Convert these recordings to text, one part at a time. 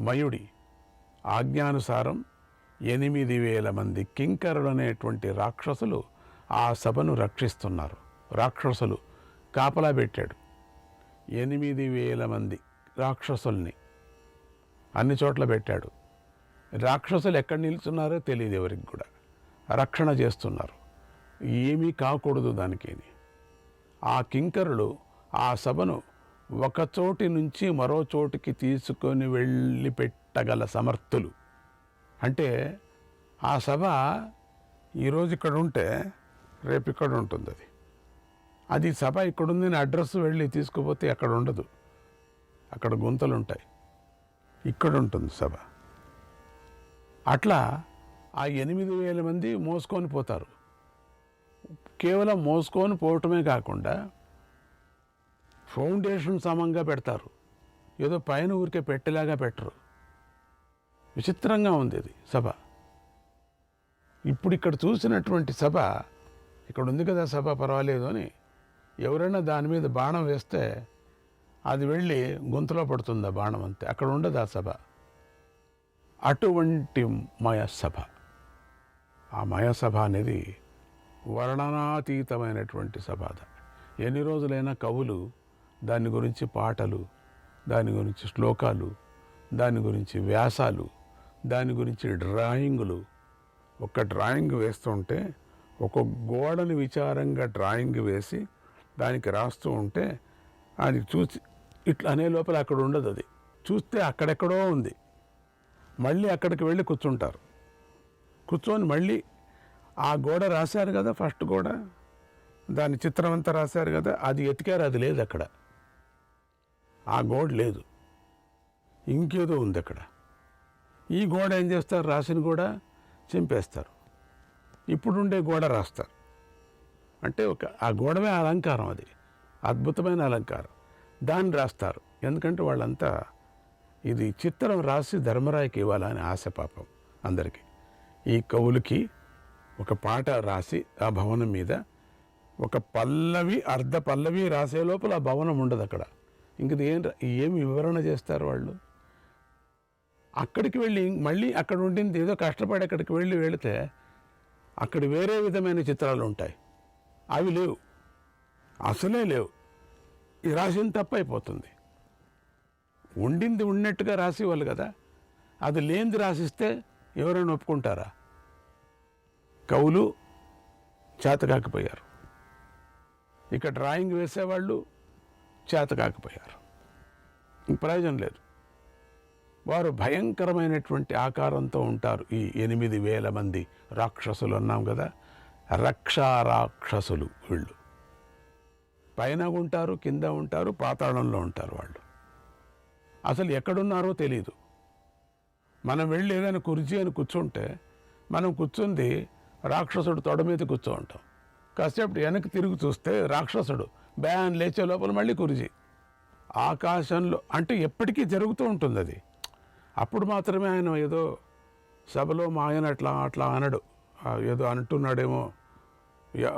మయుడి ఆజ్ఞానుసారం 8,000 మంది కింకరులు అనేటువంటి రాక్షసులు ఆ సభను రక్షిస్తున్నారు. రాక్షసులు కాపలా పెట్టాడు 8,000 మంది రాక్షసుల్ని అన్ని చోట్ల పెట్టాడు. రాక్షసులు ఎక్కడ నిల్చున్నారో తెలియదు ఎవరికి కూడా. రక్షణ చేస్తున్నారు, ఏమీ కాకూడదు దానికి. ఆ కింకరులు ఆ సభను ఒక చోటి నుంచి మరో చోటికి తీసుకొని వెళ్ళి పెట్టగల సమర్థులు. అంటే ఆ సభ ఈరోజు ఇక్కడ ఉంటే రేపు ఇక్కడ ఉంటుంది. అది సభ ఇక్కడుందని అడ్రస్ వెళ్ళి తీసుకుపోతే అక్కడ ఉండదు, అక్కడ గుంతలు ఉంటాయి, ఇక్కడ ఉంటుంది సభ. అట్లా ఆ 8,000 మంది మోసుకొని పోతారు. కేవలం మోసుకొని పోవటమే కాకుండా ఫౌండేషన్ సమంగా పెడతారు, ఏదో పైన ఊరికే పెట్టేలాగా పెట్టరు. విచిత్రంగా ఉంది అది సభ. ఇప్పుడు ఇక్కడ చూసినటువంటి సభ ఇక్కడ ఉంది కదా సభ, పర్వాలేదు అని ఎవరైనా దాని మీద బాణం వేస్తే అది వెళ్ళి గొంతులో పడుతుంది ఆ బాణం, అంతే. అక్కడ ఉండదు ఆ సభ. అటువంటి మయసభ. ఆ మయసభ అనేది వర్ణనాతీతమైనటువంటి సభ. ఎన్ని రోజులైనా కవులు దాని గురించి పాటలు, దాని గురించి శ్లోకాలు, దాని గురించి వ్యాసాలు, దాని గురించి డ్రాయింగులు. ఒక డ్రాయింగ్ వేస్తుంటే ఒక గోడని విచారంగా డ్రాయింగ్ వేసి దానికి రాస్తూ ఉంటే అది చూసి ఇట్లా అనే లోపల అక్కడ ఉండదు. అది చూస్తే అక్కడెక్కడో ఉంది. మళ్ళీ అక్కడికి వెళ్ళి కూర్చుంటారు. కూర్చొని మళ్ళీ ఆ గోడ రాశారు కదా, ఫస్ట్ గోడ, దాని చిత్రం అంతా రాశారు కదా, అది ఎతికారు, అది లేదు అక్కడ. ఆ గోడ లేదు, ఇంకేదో ఉంది అక్కడ. ఈ గోడ ఏం చేస్తారు, రాసిన గోడ చింపేస్తారు, ఇప్పుడుండే గోడ రాస్తారు. అంటే ఆ గోడమే అలంకారం, అది అద్భుతమైన అలంకారం, దాన్ని రాస్తారు. ఎందుకంటే వాళ్ళంతా ఇది చిత్రం రాసి ధర్మరాయికి ఇవ్వాలని ఆశ పాపం అందరికీ. ఈ కవులకి ఒక పాట రాసి ఆ భవనం మీద ఒక పల్లవి, అర్ధ పల్లవి రాసే లోపల ఆ భవనం ఉండదు అక్కడ. ఇంకది ఏమి వివరణ చేస్తారు వాళ్ళు? అక్కడికి వెళ్ళి మళ్ళీ అక్కడ ఉండింది ఏదో కష్టపడి అక్కడికి వెళితే అక్కడ వేరే విధమైన చిత్రాలు ఉంటాయి. అవి లేవు, అసలే లేవు. ఇది రాసింది తప్పైపోతుంది. ఉండింది ఉన్నట్టుగా రాసేవాళ్ళు కదా, అది లేనిది రాసిస్తే ఎవరైనా ఒప్పుకుంటారా? కవులు చేతకాకపోయారు, ఇక డ్రాయింగ్ వేసేవాళ్ళు చేతకాకపోయారు, ప్రయోజనం లేదు. వారు భయంకరమైనటువంటి ఆకారంతో ఉంటారు. ఈ 8,000 మంది రాక్షసులు అన్నాం కదా, రక్షారాక్షసులు. వీళ్ళు పైన ఉంటారు, కింద ఉంటారు, పాతాళంలో ఉంటారు. వాళ్ళు అసలు ఎక్కడున్నారో తెలీదు. మనం వెళ్ళి ఏదైనా కుర్చీ అని కూర్చుంటే మనం కూర్చుంది రాక్షసుడు తొడ మీద కూర్చో ఉంటాం. కాసేపు వెనక్కి తిరిగి చూస్తే రాక్షసుడు బ్యాన్ లేచే లోపల మళ్ళీ కుర్చీ. ఆకాశంలో అంటే ఎప్పటికీ జరుగుతూ ఉంటుంది అది. అప్పుడు మాత్రమే ఆయన ఏదో సభలో మా ఆయన అట్లా అనడు, ఏదో అంటున్నాడేమో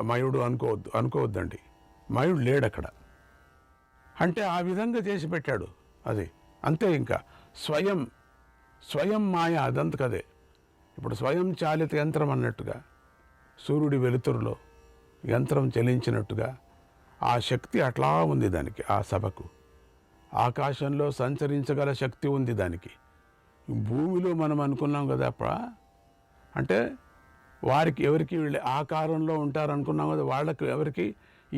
మయుడు అనుకోవద్దండి. మయుడు లేడు అక్కడ. అంటే ఆ విధంగా చేసి పెట్టాడు అది, అంతే. ఇంకా స్వయం మాయ అదంత కదే. ఇప్పుడు స్వయం చాలిత యంత్రం అన్నట్టుగా సూర్యుడి వెలుతురులో యంత్రం చలించినట్టుగా ఆ శక్తి అట్లా ఉంది దానికి. ఆ సభకు ఆకాశంలో సంచరించగల శక్తి ఉంది దానికి. భూమిలో మనం అనుకున్నాం కదా అంటే వారికి ఎవరికి వీళ్ళు ఆకారంలో ఉంటారు అనుకున్నాం కదా, వాళ్ళకి ఎవరికి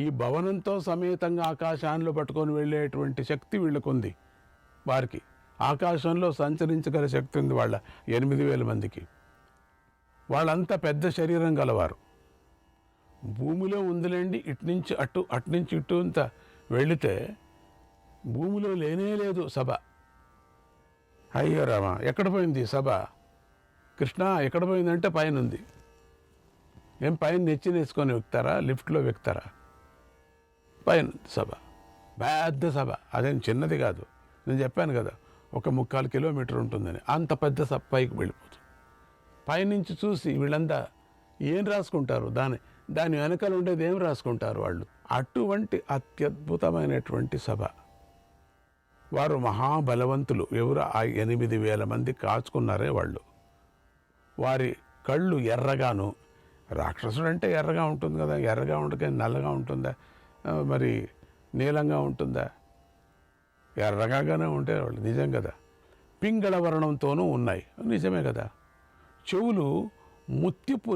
ఈ భవనంతో సమేతంగా ఆకాశాన్ని పట్టుకొని వెళ్ళేటువంటి శక్తి వీళ్ళకు ఉంది. వారికి ఆకాశంలో సంచరించగల శక్తి ఉంది వాళ్ళ 8,000 మందికి. వాళ్ళంతా పెద్ద శరీరం గలవారు. భూమిలో ఉందిలేండి, ఇటునుంచి అటునుంచి ఇటు అంత వెళితే భూమిలో లేనే లేదు సభ. అయ్యో రామ, ఎక్కడ పోయింది సభ? కృష్ణ ఎక్కడ పోయిందంటే పైన ఉంది. ఏం పైన నెచ్చినేసుకొని ఎక్కుతారా, లిఫ్ట్లో ఎక్కుతారా? పైన సభ, పెద్ద సభ, అదేం చిన్నది కాదు. నేను చెప్పాను కదా, ఒక 3/4 కిలోమీటర్ ఉంటుందని, అంత పెద్ద పైకి వెళ్ళిపోతుంది. పైనుంచి చూసి వీళ్ళంతా ఏం రాసుకుంటారు, దాని వెనకాల ఉండేది ఏం రాసుకుంటారు వాళ్ళు. అటువంటి అత్యద్భుతమైనటువంటి సభ. వారు మహాబలవంతులు. ఎవరు? ఆ 8,000 మంది కాచుకున్నారే వాళ్ళు. వారి కళ్ళు ఎర్రగాను, రాక్షసుడు అంటే ఎర్రగా ఉంటుంది కదా, ఎర్రగా ఉండక నల్లగా ఉంటుందా, మరి నీలంగా ఉంటుందా? ఎర్రగానే ఉంటే వాళ్ళు నిజం కదా. పింగళ వర్ణంతోనూ ఉన్నాయి, నిజమే కదా. చెవులు ముత్యపు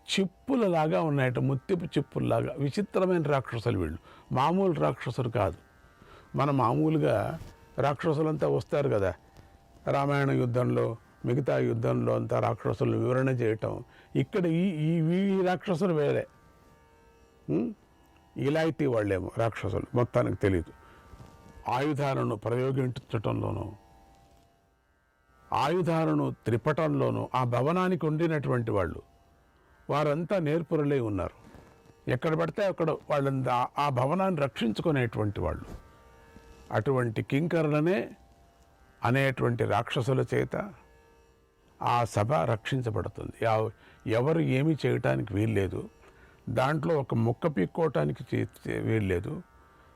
చిప్పులలాగా ఉన్నాయట, ముత్యపు చిప్పుల్లాగా. విచిత్రమైన రాక్షసులు వీళ్ళు, మామూలు రాక్షసులు కాదు. మన మామూలుగా రాక్షసులంతా వస్తారు కదా, రామాయణ యుద్ధంలో మిగతా యుద్ధంలో అంతా రాక్షసులను వివరణ చేయటం. ఇక్కడ ఈ రాక్షసులు వేరే, ఇలాయితీ వాళ్ళేమో రాక్షసులు, మొత్తానికి తెలియదు. ఆయుధాలను ప్రయోగించటంలోనూ, ఆయుధాలను త్రిపటంలోనూ ఆ భవనానికి ఉండినటువంటి వాళ్ళు, వారంతా నేర్పురలై ఉన్నారు. ఎక్కడ పడితే అక్కడ వాళ్ళంతా ఆ భవనాన్ని రక్షించుకునేటువంటి వాళ్ళు. అటువంటి కింకరులనే అనేటువంటి రాక్షసుల చేత ఆ సభ రక్షించబడుతుంది. ఎవరు ఏమీ చేయటానికి వీల్లేదు. దాంట్లో ఒక ముక్క పీక్కోవటానికి వీల్లేదు.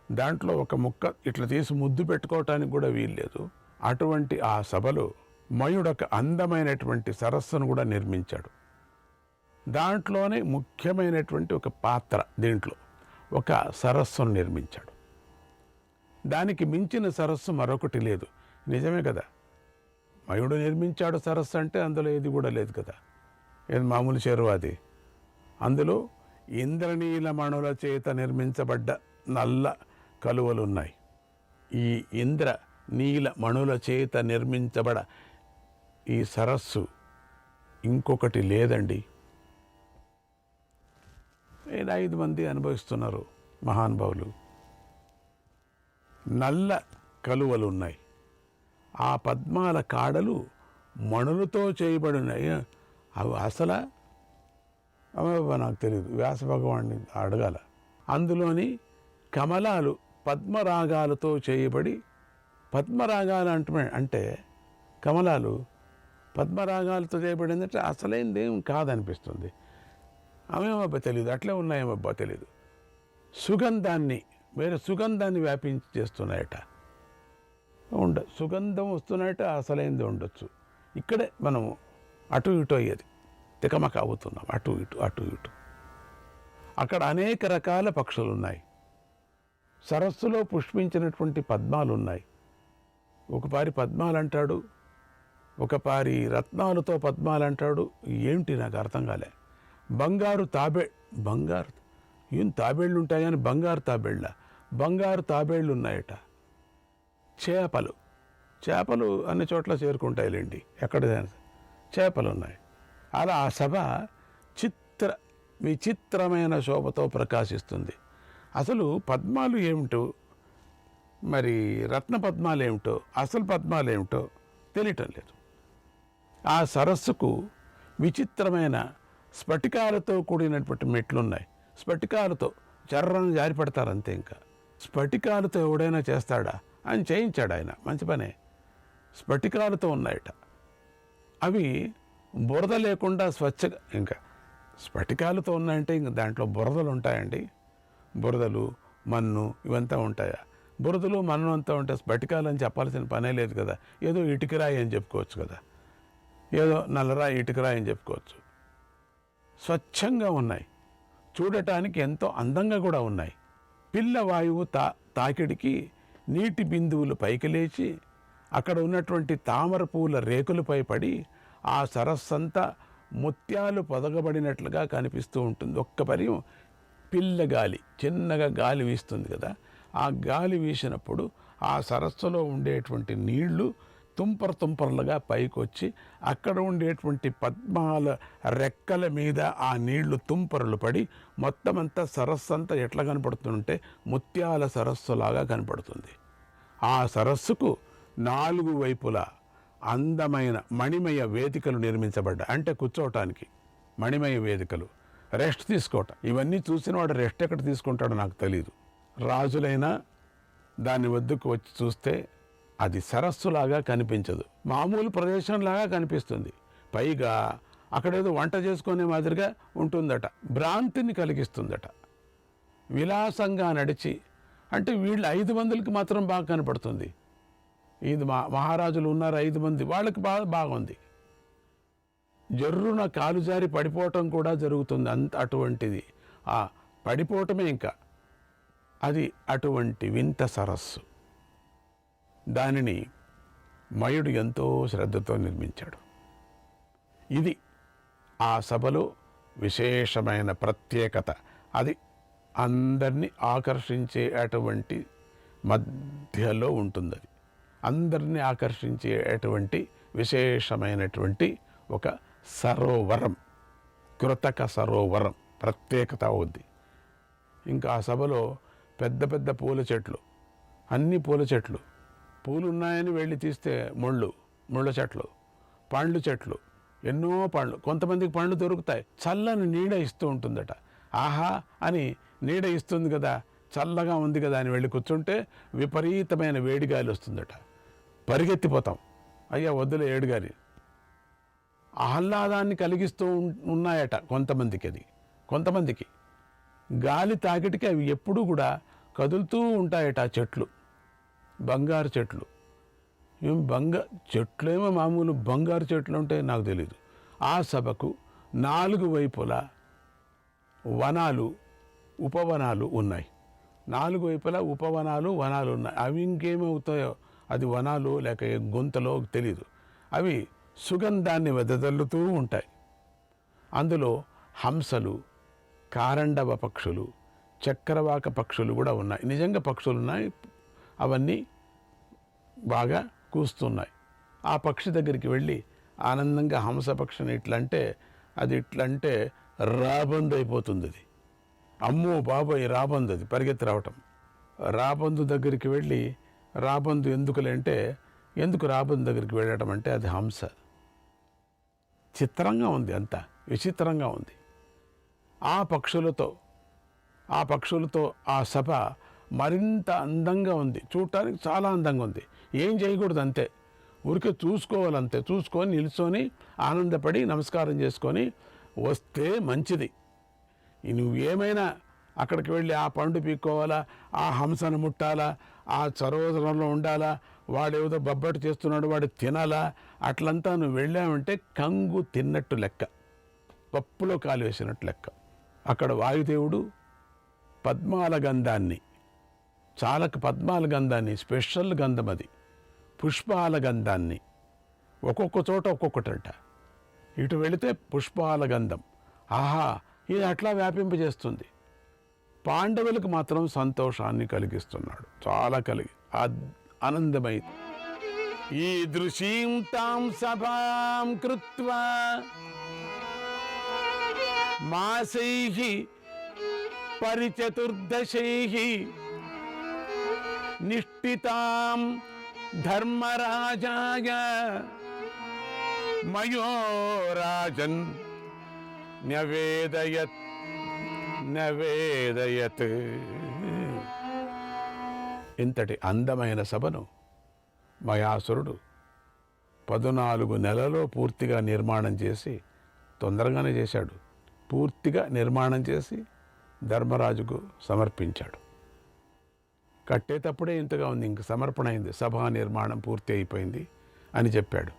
దాంట్లో ఒక ముక్క ఇట్లా తీసి ముద్దు పెట్టుకోవటానికి కూడా వీల్లేదు. అటువంటి ఆ సభలో మయుడొక అందమైనటువంటి సరస్సును కూడా నిర్మించాడు. దాంట్లోనే ముఖ్యమైనటువంటి ఒక పాత్ర, దీంట్లో ఒక సరస్సును నిర్మించాడు. దానికి మించిన సరస్సు మరొకటి లేదు. నిజమే కదా, మయుడు నిర్మించాడు సరస్సు అంటే అందులో ఏది కూడా లేదు కదా. ఏది మామూలు చెరువు అది. అందులో ఇంద్రనీలమణుల చేత నిర్మించబడ్డ నల్ల కలువలు ఉన్నాయి. ఈ ఇంద్ర నీల చేత నిర్మించబడ ఈ సరస్సు ఇంకొకటి లేదండి. 5 మంది అనుభవిస్తున్నారు మహానుభావులు. నల్ల కలువలు ఉన్నాయి. ఆ పద్మాల కాడలు మణులతో చేయబడినాయి. అవి అసలు నాకు తెలియదు, వ్యాస భగవాన్ని అడగాల. అందులోని కమలాలు పద్మరాగాలతో చేయబడి, పద్మరాగాలు అంటే కమలాలు పద్మరాగాలతో చేయబడిందంటే అసలైంది ఏం కాదనిపిస్తుంది. అవేమబ్బా తెలియదు, అట్లే ఉన్నాయేమబ్బా తెలియదు. వేరే సుగంధాన్ని వ్యాపించి చేస్తున్నాయట. సుగంధం వస్తున్నాయట, అసలైంది ఉండొచ్చు. ఇక్కడే మనము అటు ఇటు అయ్యేది, తికమక అవుతున్నాం, అటు ఇటు. అక్కడ అనేక రకాల పక్షులు ఉన్నాయి. సరస్సులో పుష్పించినటువంటి పద్మాలు ఉన్నాయి. ఒక పారి పద్మాలు అంటాడు, ఒక పారి రత్నాలతో పద్మాలు అంటాడు. ఏంటి నాకు అర్థం కాలే. బంగారు ఏం తాబేళ్ళు ఉంటాయి కానీ బంగారు తాబేళ్ళు ఉన్నాయట. చేపలు అన్ని చోట్ల చేరుకుంటాయిలేండి, ఎక్కడ చేపలు ఉన్నాయి. అలా ఆ సభ విచిత్రమైన శోభతో ప్రకాశిస్తుంది. అసలు పద్మాలు ఏమిటో, మరి రత్న పద్మాలు ఏమిటో, అసలు పద్మాలు ఏమిటో తెలియటం లేదు. ఆ సరస్సుకు విచిత్రమైన స్ఫటికాలతో కూడినటువంటి మెట్లున్నాయి. స్ఫటికాలతో చర్రను జారిపడతారు అంతే. ఇంకా స్ఫటికాలతో ఎవడైనా చేస్తాడా అని చేయించాడు ఆయన, మంచి పనే. స్ఫటికాలతో ఉన్నాయట. అవి బురద లేకుండా స్వచ్ఛగా, ఇంకా స్ఫటికాలతో ఉన్నాయంటే ఇంక దాంట్లో బురదలు ఉంటాయండి. బురదలు, మన్ను ఇవంతా ఉంటాయా? బురదలు, మన్ను అంతా ఉంటాయి. స్ఫటికాలు అని చెప్పాల్సిన పనే లేదు కదా. ఏదో ఇటుకరాయి అని చెప్పుకోవచ్చు కదా, ఏదో నల్లరాయి ఇటుకరాయి అని చెప్పుకోవచ్చు. స్వచ్ఛంగా ఉన్నాయి, చూడటానికి ఎంతో అందంగా కూడా ఉన్నాయి. పిల్లవాయువు తాకిడికి నీటి బిందువులు పైకి లేచి అక్కడ ఉన్నటువంటి తామర పూల రేకులపై పడి ఆ సరస్సంతా ముత్యాలు పొదగబడినట్లుగా కనిపిస్తూ ఉంటుంది. ఒక్క పరియం పిల్లగాలి, చిన్నగా గాలి వీస్తుంది కదా, ఆ గాలి వీసినప్పుడు ఆ సరస్సులో ఉండేటువంటి నీళ్లు తుంపరలుగా పైకి వచ్చి అక్కడ ఉండేటువంటి పద్మాల రెక్కల మీద ఆ నీళ్లు తుంపరలు పడి మొత్తం అంతా సరస్సు అంతా ఎట్లా కనపడుతుంటే ముత్యాల సరస్సులాగా కనపడుతుంది. ఆ సరస్సుకు 4 వైపులా అందమైన మణిమయ వేదికలు నిర్మించబడ్డాయి. అంటే కూర్చోవటానికి మణిమయ వేదికలు, రెస్ట్ తీసుకోవటం. ఇవన్నీ చూసిన వాడు రెస్ట్ ఎక్కడ తీసుకుంటాడో నాకు తెలియదు. రాజులైనా దాని వద్దకు వచ్చి చూస్తే అది సరస్సులాగా కనిపించదు, మామూలు ప్రదేశంలాగా కనిపిస్తుంది. పైగా అక్కడేదో వంట చేసుకునే మాదిరిగా ఉంటుందట, భ్రాంతిని కలిగిస్తుందట. విలాసంగా నడిచి అంటే వీళ్ళు 5 మందికి మాత్రం బాగా కనపడుతుంది. ఇది మహారాజులు ఉన్నారు 5 మంది, వాళ్ళకి బాగుంది. జర్రున కాలు జారి పడిపోవటం కూడా జరుగుతుంది. అటువంటిది ఆ పడిపోవటమే ఇంకా. అది అటువంటి వింత సరస్సు. దానిని మయుడు ఎంతో శ్రద్ధతో నిర్మించాడు. ఇది ఆ సభలో విశేషమైన ప్రత్యేకత. అది అందరినీ ఆకర్షించే అటువంటి మధ్యలో ఉంటుంది. అది అందరినీ ఆకర్షించే అటువంటి విశేషమైనటువంటి ఒక సరోవరం, కృతక సరోవరం ప్రత్యేకత అవుద్ది. ఇంకా ఆ సభలో పెద్ద పెద్ద పూల చెట్లు, అన్ని పూల చెట్లు, పూలు ఉన్నాయని వెళ్ళి తీస్తే ముళ్ళ చెట్లు, పండ్లు చెట్లు, ఎన్నో పండ్లు. కొంతమందికి పండ్లు దొరుకుతాయి. చల్లని నీడ ఇస్తూ ఉంటుందట. ఆహా అని నీడ ఇస్తుంది కదా, చల్లగా ఉంది కదా అని వెళ్ళి కూర్చుంటే విపరీతమైన వేడిగాలి వస్తుందట. పరిగెత్తిపోతాం, అయ్యా వద్దులే ఏడుగాలి. ఆహ్లాదాన్ని కలిగిస్తూ ఉన్నాయట కొంతమందికి. అది కొంతమందికి గాలి తాకిటికి అవి ఎప్పుడూ కూడా కదులుతూ ఉంటాయట. ఆ చెట్లు బంగారు చెట్లు. చెట్లేమో మామూలు బంగారు చెట్లు ఉంటాయి నాకు తెలీదు. ఆ సభకు 4 వైపులా వనాలు, ఉపవనాలు ఉన్నాయి. 4 వైపులా ఉపవనాలు, వనాలు ఉన్నాయి. అవి ఇంకేమవుతాయో, అది వనాలు లేక గుంతలో తెలీదు. అవి సుగంధాన్ని వెదజల్లుతూ ఉంటాయి. అందులో హంసలు, కారండవ పక్షులు, చక్రవాక పక్షులు కూడా ఉన్నాయి. నిజంగా పక్షులు ఉన్నాయి, అవన్నీ బాగా కూస్తున్నాయి. ఆ పక్షి దగ్గరికి వెళ్ళి ఆనందంగా హంస పక్షిని ఇట్లంటే అది ఇట్లంటే రాబందు అయిపోతుంది. అది అమ్మో బాబోయ్ రాబందు, అది పరిగెత్తి రావటం. రాబందు దగ్గరికి వెళ్ళి, రాబందు ఎందుకు రాబందు దగ్గరికి వెళ్ళటం అంటే అది హంస. చిత్రంగా ఉంది, అంతా విచిత్రంగా ఉంది. ఆ పక్షులతో ఆ సభ మరింత అందంగా ఉంది. చూడటానికి చాలా అందంగా ఉంది. ఏం చేయకూడదు, అంతే ఊరికే చూసుకోవాలంతే. చూసుకొని నిల్చొని ఆనందపడి నమస్కారం చేసుకొని వస్తే మంచిది. నువ్వేమైనా అక్కడికి వెళ్ళి ఆ పండు పీక్కోవాలా, ఆ హంసను ముట్టాలా, ఆ సరోవరంలో ఉండాలా, వాడేదో బొబ్బట్టు చేస్తున్నాడు వాడు తినాలా, అట్లంతా నువ్వు వెళ్ళావంటే కంగు తిన్నట్టు లెక్క, పప్పులో కాలు వేసినట్టు లెక్క. అక్కడ వాయుదేవుడు పద్మాల గంధాన్ని, పద్మాల గంధాన్ని, స్పెషల్ గంధం అది, పుష్పాల గంధాన్ని ఒక్కొక్క చోట ఒక్కొక్కటంట. ఇటు వెళితే పుష్పాల గంధం, ఆహా ఇది అట్లా వ్యాపింపజేస్తుంది. పాండవులకు మాత్రం సంతోషాన్ని కలిగిస్తున్నాడు, చాలా ఆనందమై. ఈదృశీం తాం సభాం కృత్వా మాసైః పరిచతుర్దశైః నిష్ఠితాం ధర్మరాజాయ మయో రాజన్ న్యవేదయత్. ఇంతటి అందమైన సభను మయాసురుడు 14 నెలల్లో పూర్తిగా నిర్మాణం చేసి, తొందరగానే చేశాడు, పూర్తిగా నిర్మాణం చేసి ధర్మరాజుకు సమర్పించాడు. కట్టేటప్పుడే ఇంతగా ఉంది, ఇంక సమర్పణ అయింది, సభా నిర్మాణం పూర్తి అయిపోయింది అని చెప్పాడు.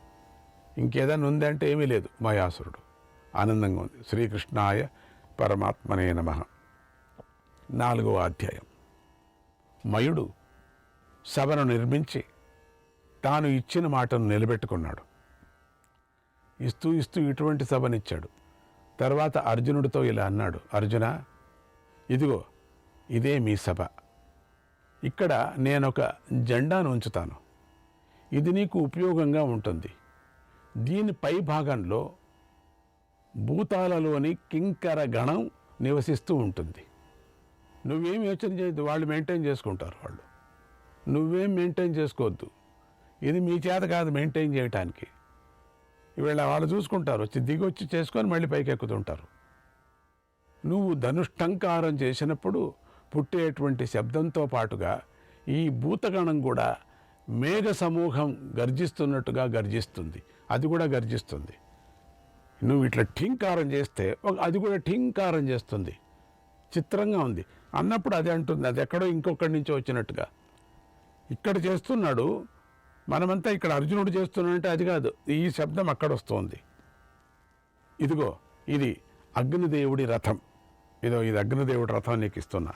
ఇంకేదైనా ఉందంటే ఏమీ లేదు. మయాసురుడు ఆనందంగా ఉంది. శ్రీకృష్ణాయ పరమాత్మనే నమః. 4వ అధ్యాయం. మయుడు సభను నిర్మించి తాను ఇచ్చిన మాటను నిలబెట్టుకున్నాడు. ఇస్తూ ఇటువంటి సభనిచ్చాడు. తర్వాత అర్జునుడితో ఇలా అన్నాడు, అర్జున, ఇదిగో ఇదే మీ సభ. ఇక్కడ నేనొక జెండాను ఉంచుతాను. ఇది నీకు ఉపయోగంగా ఉంటుంది. దీని పై భాగంలో భూతాలలోని కింకర గణం నివసిస్తూ ఉంటుంది. నువ్వేం యోచన చేయొద్దు, వాళ్ళు మెయింటైన్ చేసుకుంటారు. వాళ్ళు నువ్వేం మెయింటైన్ చేసుకోవద్దు. ఇది మీ చేత కాదు మెయింటైన్ చేయటానికి. ఇవాళ వాళ్ళు చూసుకుంటారు, దిగొచ్చి చేసుకొని మళ్ళీ పైకి ఎక్కుతుంటారు. నువ్వు ధనుష్టంకారం చేసినప్పుడు పుట్టేటువంటి శబ్దంతో పాటుగా ఈ భూతగణం కూడా మేఘ సమూహం గర్జిస్తున్నట్టుగా గర్జిస్తుంది, అది కూడా గర్జిస్తుంది. నువ్వు ఇట్లా ఠింకారం చేస్తే అది కూడా ఠింకారం చేస్తుంది. చిత్రంగా ఉంది అన్నప్పుడు అదే అంటుంది, అది ఎక్కడో ఇంకొకటి నుంచి వచ్చినట్టుగా. ఇక్కడ చేస్తున్నాడు, మనమంతా ఇక్కడ అర్జునుడు చేస్తున్నాడంటే అది కాదు, ఈ శబ్దం అక్కడ వస్తుంది. ఇదిగో ఇది అగ్నిదేవుడి రథం, ఇది అగ్నిదేవుడి రథం నీకు ఇస్తున్నా.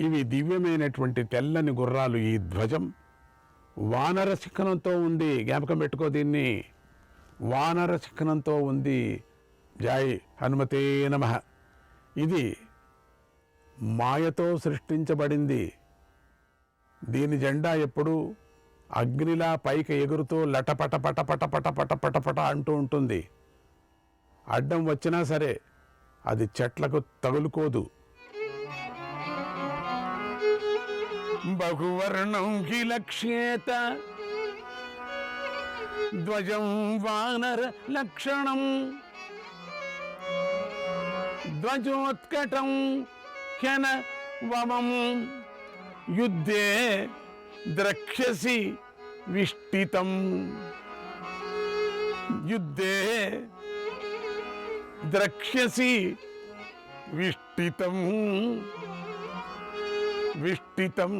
ఇవి దివ్యమైనటువంటి తెల్లని గుర్రాలు. ఈ ధ్వజం వానర శిఖనంతో ఉంది, జ్ఞాపకం పెట్టుకో దీన్ని, వానర శిఖనంతో ఉంది. జై హనుమతే నమః. ఇది మాయతో సృష్టించబడింది. దీని జెండా ఎప్పుడు అగ్నిలా పైకి ఎగురుతూ లటపట పట పట పట పట పట పట అంటూ ఉంటుంది. అడ్డం వచ్చినా సరే అది చెట్లకు తగులుకోదు. బహువర్ణం కిలక్ష్యేత ధ్వజం వానర లక్షణం ధ్వజోత్కటం హ్యన వమం యుద్ధే ద్రక్ష్యసి విష్టితం. యుద్ధే ద్రక్ష్యసి విష్టితం. విష్టితం.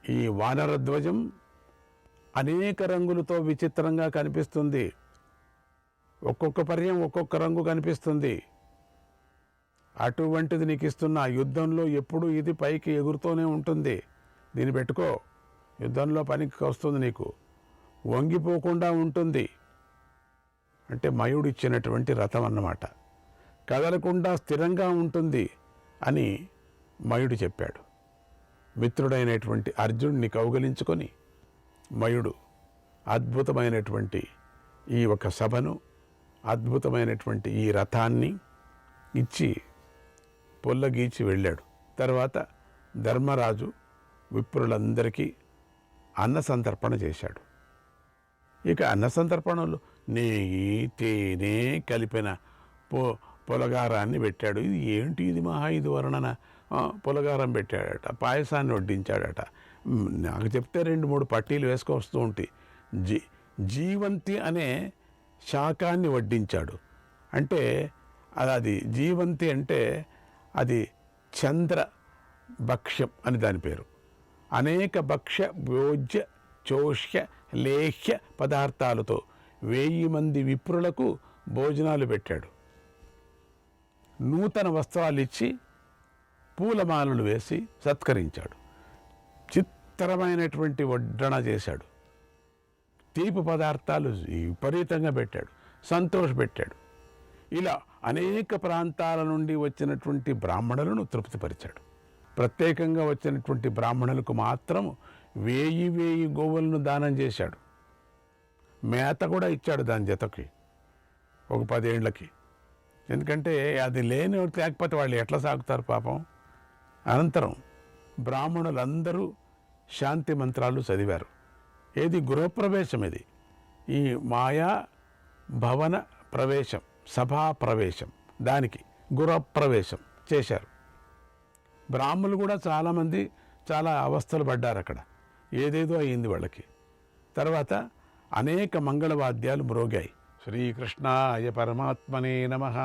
ఈ వానర ధ్వజం అనేక రంగులతో విచిత్రంగా కనిపిస్తుంది. ఒక్కొక్క పర్యం ఒక్కొక్క రంగు కనిపిస్తుంది. అటువంటిది నీకు ఇస్తున్న యుద్ధంలో ఎప్పుడు ఇది పైకి ఎగురుతూనే ఉంటుంది. దీన్ని పెట్టుకో, యుద్ధంలో పనికి వస్తుంది నీకు, వంగిపోకుండా ఉంటుంది. అంటే మయుడు ఇచ్చినటువంటి రథం అన్నమాట. కదలకుండా స్థిరంగా ఉంటుంది అని మయుడు చెప్పాడు. మిత్రుడైనటువంటి అర్జునుడిని కౌగలించుకొని మయుడు అద్భుతమైనటువంటి ఈ ఒక సభను, అద్భుతమైనటువంటి ఈ రథాన్ని ఇచ్చి పొల్లగీచి వెళ్ళాడు. తర్వాత ధర్మరాజు విప్రులందరికీ అన్న సంతర్పణ చేశాడు. ఇక అన్న సంతర్పణలు నెయ్యి తేనె కలిపిన పొలగారాన్ని పెట్టాడు. ఇది ఏంటి ఇది మహా ఇది వర్ణన, పొలగారం పెట్టాడట, పాయసాన్ని వడ్డించాడట. నాకు చెప్తే 2-3 పట్టీలు వేసుకొస్తూ ఉంటాయి. జీవంతి అనే శాకాన్ని వడ్డించాడు. అంటే అది జీవంతి అంటే అది చంద్ర భక్ష్యం అని దాని పేరు. అనేక భక్ష్య భోజ్య చోష్య లేహ్య పదార్థాలతో 1000 మంది విప్రులకు భోజనాలు పెట్టాడు. నూతన వస్త్రాలు ఇచ్చి పూలమాలలు వేసి సత్కరించాడు. చిత్రమైనటువంటి వడ్డన చేశాడు. తీపి పదార్థాలు విపరీతంగా పెట్టాడు, సంతోషపెట్టాడు. ఇలా అనేక ప్రాంతాల నుండి వచ్చినటువంటి బ్రాహ్మణులను తృప్తిపరిచాడు. ప్రత్యేకంగా వచ్చినటువంటి బ్రాహ్మణులకు మాత్రం 1000 గోవులను దానం చేశాడు. మేత కూడా ఇచ్చాడు దాని జతకి ఒక 10 ఏళ్ళకి. ఎందుకంటే అది లేకపోతే వాళ్ళు ఎట్లా సాగుతారు పాపం. అనంతరం బ్రాహ్మణులందరూ శాంతి మంత్రాలు చదివారు. ఏది గృహప్రవేశం, ఇది ఈ మాయా భవన ప్రవేశం, సభా ప్రవేశం, దానికి గృహప్రవేశం చేశారు. బ్రాహ్మణులు కూడా చాలామంది చాలా అవస్థలు పడ్డారు అక్కడ, ఏదేదో అయ్యింది వాళ్ళకి. తర్వాత అనేక మంగళవాద్యాలు మ్రోగాయి. శ్రీకృష్ణాయ పరమాత్మనే నమః.